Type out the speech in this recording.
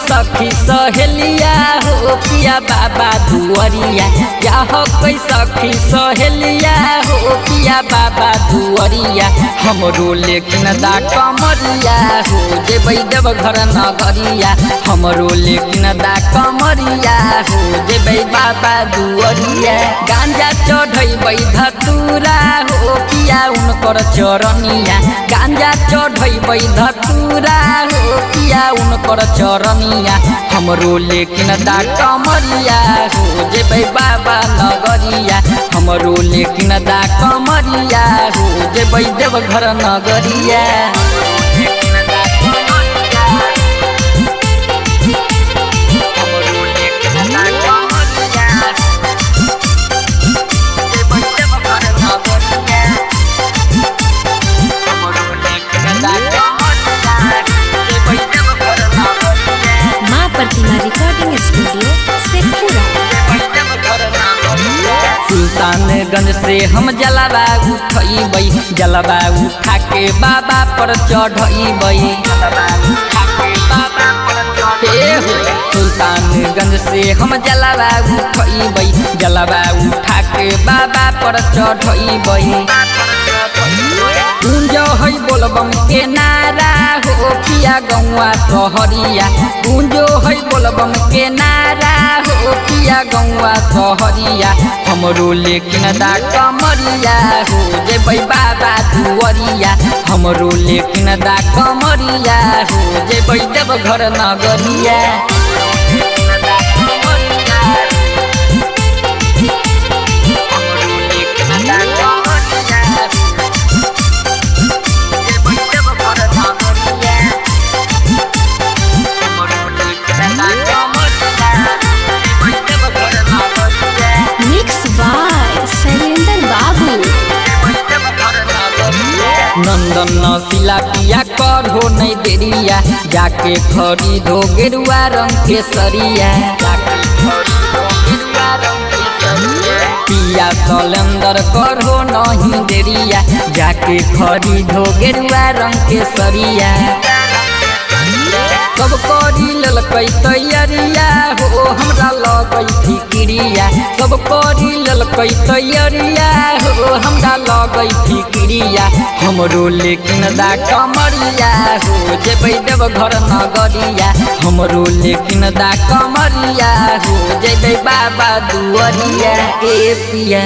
सखी सहेलिया हो पिया बाबा दुआरिया या हो कोई सखी सहेलिया हो पिया बाबा दुआरिया हमरो लेकिन दा कमरिया हो जेबै देव घर नगरिया हमरो लेकिन दा कमरिया हो जेबै बाबा दुआरिया गांजा चढ़ैबै धतूरा हो पिया उनकर चरनिया गांजा चढ़ैबै धतूरा हो पिया उनकर चरनिया हमरो लेकिन दा कमरिया हो जेबै बाबा नगरिया हमरो लेकिन दा कमरिया हो जेबै देव घर नगरिया रिकॉर्डिंग स्टूडियो शेखपुरा। सुल्तानगंज से हम जलावा उठैबै जलावा उठा के बाबा पर चढ़ैबै सुल्तानगंज से हम जलावा उठैबै जलावा उठा के बाबा पर चढ़ैबै गुंज है बोलबम के नारा हो पिया गौआ सहरिया गुंजो है बोलबम के नारा हो पिया गौआ सहरिया हमरो लेकिन दा कमरिया हो जेबै बाबा दुआरिया हमरो लेकिन दा कमरिया हो जेबै देव घर नगरिया नंदन नसीला पिया करो नहीं देरिया जाके खरीदो गेरुआ रंग के सरिया पिया सलेंदर करो नहीं देरिया जाके खरीदो गेरुआ रंग के सरिया सब करी ललकै तैयारिया हो हमरा लगै फिक्रिया सब करी ललकै तैयारिया हो हमरा लगै फिक्रिया हमरो लेकिन दा कमरिया हो जेबै देव घर नगरिया हमरो लेकिन दा कमरिया हो जेबै बाबा दुआरिया ए पिया